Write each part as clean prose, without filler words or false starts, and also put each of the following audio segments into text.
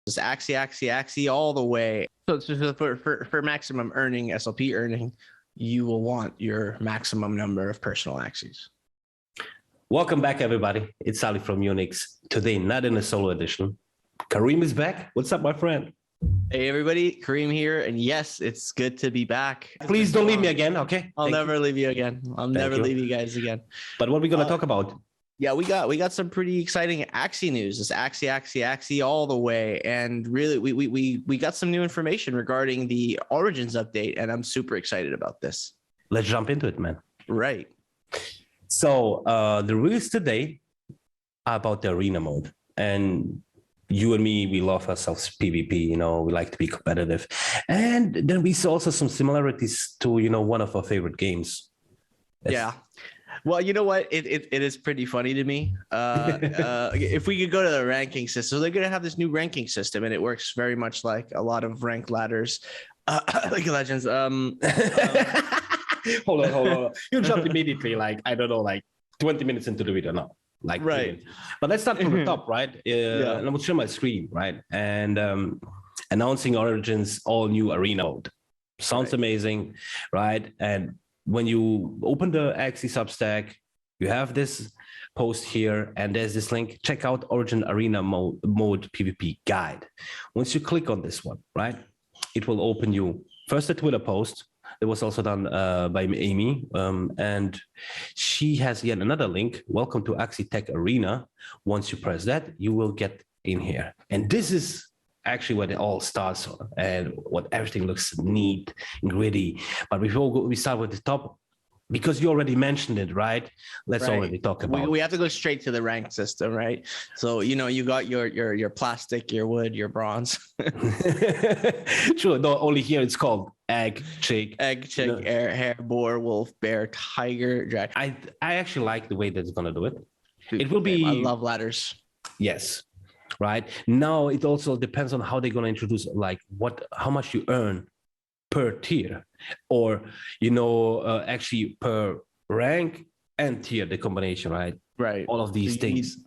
Just AXIE all the way. So for maximum earning, SLP earning, you will want your maximum number of personal AXIEs. Welcome back, everybody. It's Ali from Unix. Today, not in a solo edition. Kareem is back. What's up, my friend? Hey, everybody. Kareem here. And yes, it's good to be back. Please don't leave me again, okay? I'll never leave you again. I'll never leave you guys again. But what are we going to talk about? Yeah, we got some pretty exciting AXIE news. It's AXIE all the way, and really, we got some new information regarding the Origins update, and I'm super excited about this. Let's jump into it, man. Right. So the release today about the arena mode, and you and me, we love ourselves PvP. You know, we like to be competitive, and then we saw also some similarities to one of our favorite games. Yeah. Well, you know what? It is pretty funny to me. If we could go to the ranking system, they're going to have this new ranking system, and it works very much like a lot of ranked ladders. League of Legends. Hold on. You jumped immediately, like, I don't know, like 20 minutes into the video now. Like, right. But let's start from the top, right? Yeah. And I will share my screen, right? And announcing Origins all new arena mode. Sounds amazing, right? And when you open the AXIE Substack, you have this post here, and there's this link. Check out Origin Arena mode PvP guide. Once you click on this one, right, it will open you first a Twitter post. It was also done by Amy, and she has yet another link. Welcome to AXIE Tech Arena. Once you press that, you will get in here, and this is actually where it all starts, and what everything looks neat and gritty. But before we start with the top, because you already mentioned it, right? Let's already talk about. We have to go straight to the rank system, right? So you got your plastic, your wood, your bronze. Sure. No, only here it's called egg, chick, hare, boar, wolf, bear, tiger, dragon. I actually like the way that it's gonna do it. Dude, it will be. I love ladders. Yes. Right now, it also depends on how they're going to introduce, like how much you earn per tier, or actually per rank and tier, the combination, right? Right. All of these things.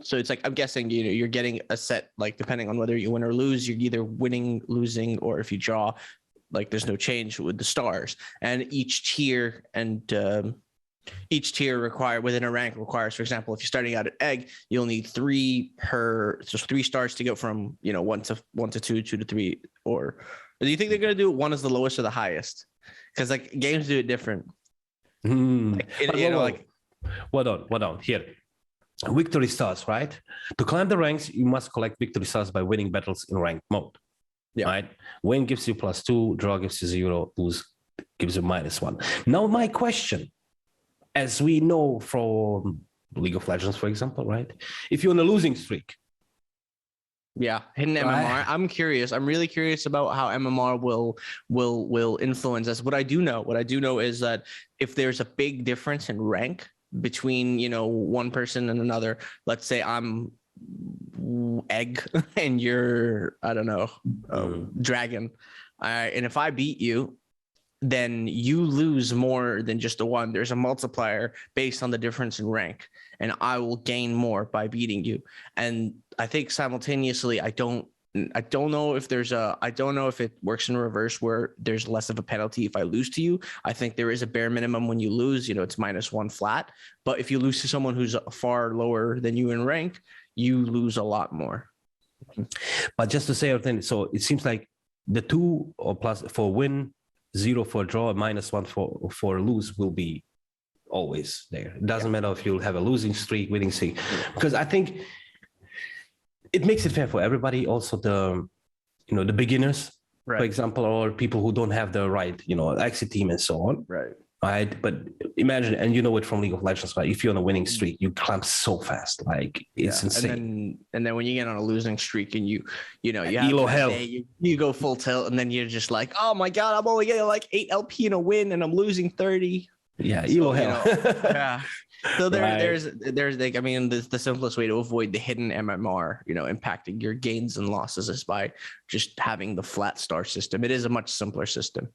So it's like, I'm guessing you're getting a set, like depending on whether you win or lose, you're either winning, losing, or if you draw, like there's no change with the stars. And each tier within a rank requires, for example, if you're starting out at egg, you'll need 3 stars to go from 1 to 2, 2 to 3. Or do you think they're going to do 1 as the lowest or the highest? Because like games do it different. Hold on here. Victory stars, right? To climb the ranks, you must collect victory stars by winning battles in ranked mode. Yeah. Right? Win gives you +2, draw gives you 0, lose gives you -1. Now my question, as we know from League of Legends, for example, right? If you're on a losing streak. Yeah, hidden MMR. I'm curious. I'm really curious about how MMR will influence us. What I do know is that if there's a big difference in rank between, one person and another, let's say I'm egg and you're, I don't know, dragon. And if I beat you, then you lose more than just a 1. There's a multiplier based on the difference in rank, and I will gain more by beating you. And I think simultaneously, I don't know if it works in reverse where there's less of a penalty if I lose to you. I think there is a bare minimum when you lose, it's -1 flat. But if you lose to someone who's far lower than you in rank, you lose a lot more. But just to say everything, so it seems like the 2 or plus for win, 0 for draw, -1 for lose will be always there. It doesn't matter if you'll have a losing streak, winning streak, because I think it makes it fair for everybody. Also the beginners, right, for example, or people who don't have the right AXIE team and so on. Right. But imagine, and it from League of Legends, right? If you're on a winning streak, you climb so fast, like it's insane. And then when you get on a losing streak and you have Elo hell, you go full tilt, and then you're just like, oh my god, I'm only getting like 8 LP in a win, and I'm losing 30. Yeah, Elo hell. Yeah. So there's like, I mean, the simplest way to avoid the hidden MMR, impacting your gains and losses is by just having the flat star system. It is a much simpler system.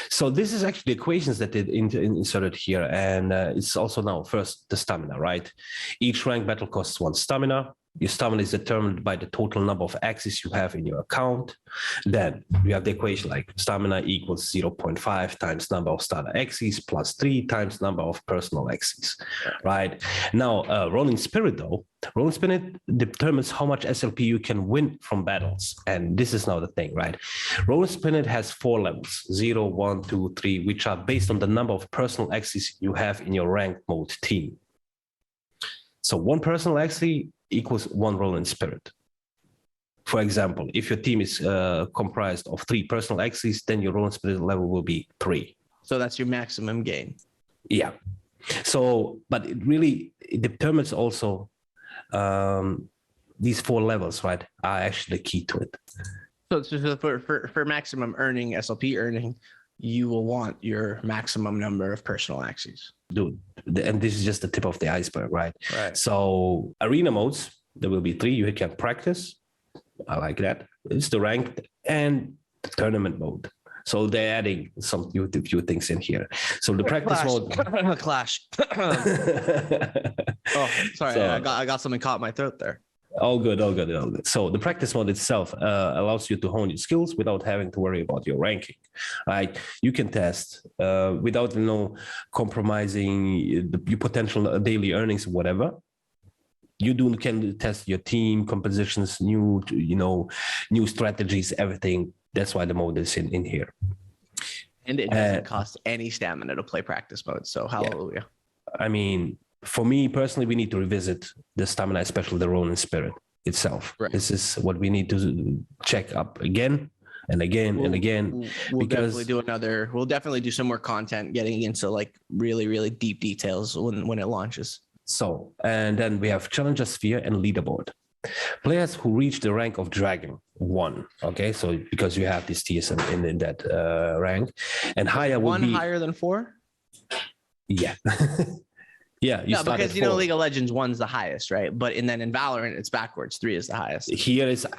So this is actually the equations that they inserted here, and it's also now first the stamina, right? Each rank battle costs 1 stamina. Your stamina is determined by the total number of AXIEs you have in your account. Then you have the equation like stamina equals 0.5 times number of starter AXIEs plus 3 times number of personal AXIEs, right? Now, rolling spirit though, rolling spirit determines how much SLP you can win from battles. And this is now the thing, right? Rolling spirit has 4 levels, 0, 1, 2, 3, which are based on the number of personal AXIEs you have in your ranked mode team. So 1 personal AXIE equals 1 rolling spirit. For example, if your team is comprised of 3 personal AXIEs, then your rolling spirit level will be 3. So that's your maximum gain. Yeah. So, but it determines also these 4 levels, right, are actually the key to it. So for maximum earning, SLP earning, you will want your maximum number of personal AXIEs. Dude, and this is just the tip of the iceberg, right? Right. So arena modes, there will be 3 you can practice. I like that. It's the ranked and the tournament mode. So they're adding some few things in here. So the practice mode. Clash. Oh, sorry. So, I got something caught in my throat there. All good. So the practice mode itself allows you to hone your skills without having to worry about your ranking, right? You can test without compromising your potential daily earnings or whatever. You can test your team compositions, new strategies, everything. That's why the mode is in here. And it doesn't cost any stamina to play practice mode. So hallelujah. Yeah. I mean, for me personally, we need to revisit the stamina, especially the rolling spirit itself. Right. This is what we need to check up again and again and again. We'll definitely do some more content getting into like really, really deep details when it launches. So, and then we have Challenger Sphere and Leaderboard. Players who reach the rank of Dragon 1, okay? So because you have this tiers in that rank, and higher will be... 1 higher than 4? Yeah. Yeah, because League of Legends 1's the highest, right? But then in Valorant, it's backwards. 3 is the highest.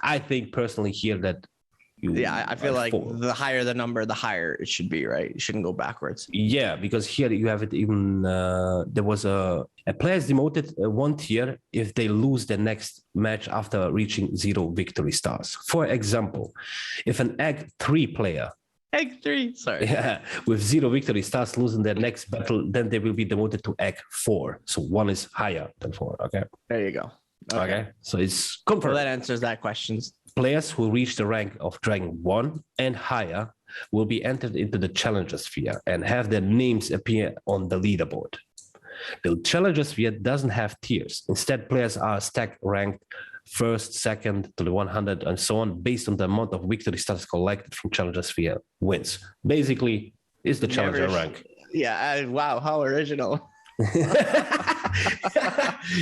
I think personally here that I feel like 4. The higher the number, the higher it should be, right? It shouldn't go backwards. Yeah, because here you have it even, there was a player is demoted 1 tier if they lose the next match after reaching 0 victory stars. For example, if an Egg 3 player, Egg 3, sorry. Yeah, with 0 victory starts losing their next battle, then they will be demoted to Egg 4. So 1 is higher than 4, okay? There you go. Okay. So it's confirmed. Well, that answers that question. Players who reach the rank of Dragon 1 and higher will be entered into the Challenger Sphere and have their names appear on the leaderboard. The Challenger Sphere doesn't have tiers. Instead, players are stacked ranked 1st, 2nd to the 100 and so on based on the amount of victory stars collected from Challenger Sphere wins. Basically, it's the Challenger rank. Yeah, wow, how original.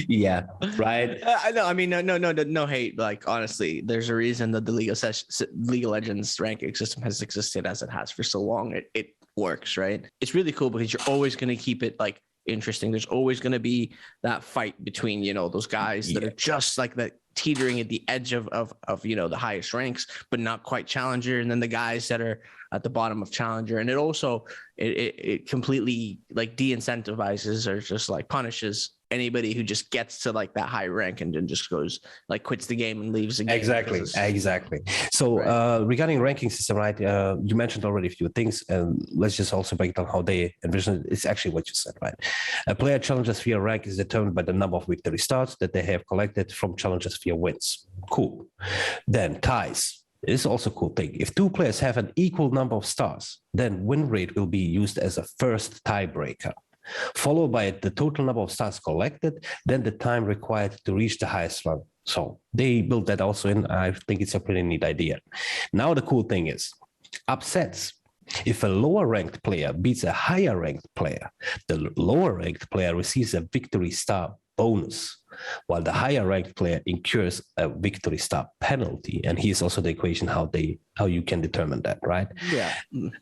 Yeah, right. I know. I mean, no hate. Like, honestly, there's a reason that the League of Legends ranking system has existed as it has for so long. It works, right? It's really cool because you're always going to keep it like interesting. There's always going to be that fight between those guys that are just like that, teetering at the edge of the highest ranks, but not quite challenger, and then the guys that are at the bottom of challenger. And it also it completely like de-incentivizes or just like punishes anybody who just gets to like that high rank and then just goes like quits the game and leaves the game. Exactly. So regarding ranking system, right? You mentioned already a few things, and let's just also break down how they envision it. It's actually what you said, right? A player Challenger Sphere rank is determined by the number of victory stars that they have collected from Challenger Sphere wins. Cool. Then ties. It's also a cool thing. If 2 players have an equal number of stars, then win rate will be used as a first tiebreaker, followed by the total number of stars collected, then the time required to reach the highest rank. So they built that also in. I think it's a pretty neat idea. Now the cool thing is upsets. If a lower ranked player beats a higher ranked player, the lower ranked player receives a victory star bonus, while the higher ranked player incurs a victory star penalty. And here's also the equation how you can determine that, right? Yeah.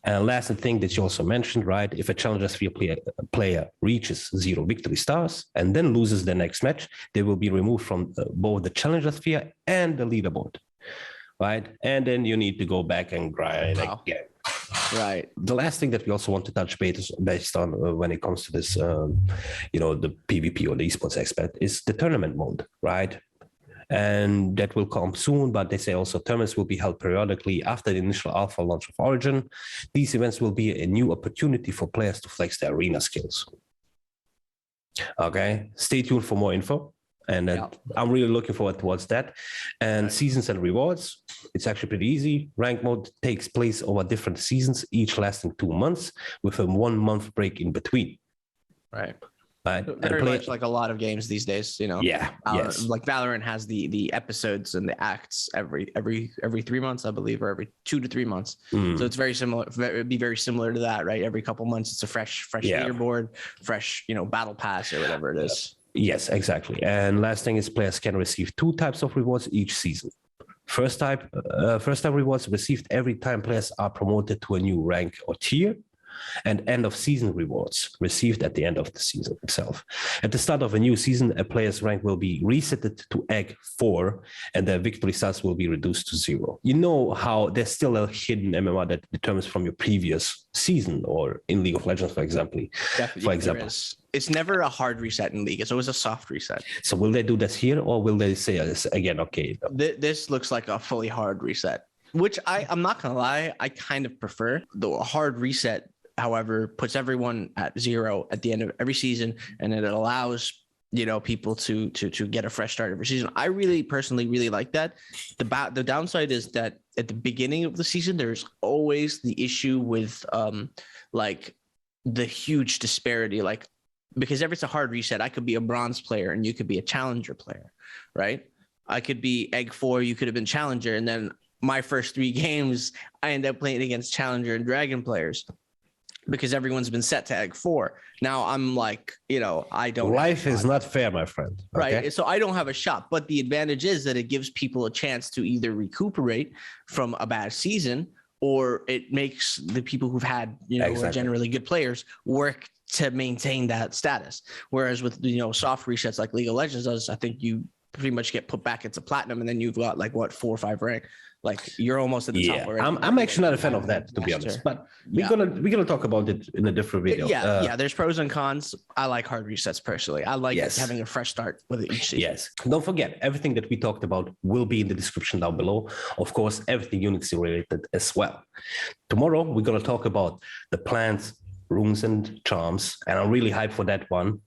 And last thing that you also mentioned, right? If a Challenger Sphere player reaches 0 victory stars and then loses the next match, they will be removed from both the Challenger Sphere and the leaderboard, right? And then you need to go back and grind again. Right. The last thing that we also want to touch based on when it comes to this, the PvP or the esports aspect is the tournament mode, right? and that will come soon, but they say also tournaments will be held periodically after the initial alpha launch of Origin. These events will be a new opportunity for players to flex their arena skills. Okay, stay tuned for more info. And I'm really looking forward towards that. And seasons and rewards, it's actually pretty easy. Rank mode takes place over different seasons, each lasting 2 months with a 1 month break in between. Right. Very much like a lot of games these days, you know. Yeah. Yes. Like Valorant has the episodes and the acts every 3 months, I believe, or every 2 to 3 months. So it's very similar. It'd be very similar to that, right? Every couple months, it's a fresh leaderboard, fresh, you know, battle pass or whatever it is. Yes, exactly. And last thing is players can receive 2 types of rewards each season. First time rewards received every time players are promoted to a new rank or tier, and end of season rewards received at the end of the season itself. At the start of a new season, a player's rank will be resetted to egg 4 and their victory stats will be reduced to 0. You know how there's still a hidden MMR that determines from your previous season, or in League of Legends, for example. It's never a hard reset in League. It's always a soft reset. So will they do this here, or will they say again, okay? This looks like a fully hard reset, which I'm not going to lie, I kind of prefer. Though a hard reset, however, puts everyone at 0 at the end of every season, and it allows, you know, people to get a fresh start every season. I personally really like that. The downside is that at the beginning of the season, there's always the issue with like the huge disparity, like, because if it's a hard reset, I could be a bronze player and you could be a challenger player, right? I could be egg 4, you could have been challenger, and then my first 3 games, I end up playing against challenger and dragon players, because everyone's been set to egg 4. Now I'm like, you know, I don't. Life is not fair, my friend. Okay? Right. So I don't have a shot. But the advantage is that it gives people a chance to either recuperate from a bad season, or it makes the people who've had, you know, are generally good players work to maintain that status. Whereas with, you know, soft resets like League of Legends does, I think you pretty much get put back into platinum, and then you've got like 4 or 5 rank. Like you're almost at the top already. I'm actually not a fan of that, to be honest. But we're gonna talk about it in a different video. There's pros and cons. I like hard resets personally. I like having a fresh start with each season. Yes. Don't forget, everything that we talked about will be in the description down below. Of course, everything Unity related as well. Tomorrow we're gonna talk about the plans, runes, and charms, and I'm really hyped for that one.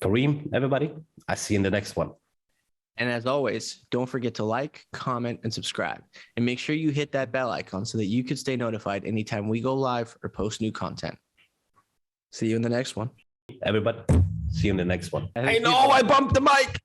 Kareem, everybody, I see you in the next one. And as always, don't forget to like, comment, and subscribe. And make sure you hit that bell icon so that you can stay notified anytime we go live or post new content. See you in the next one. Everybody, see you in the next one. I know I bumped the mic.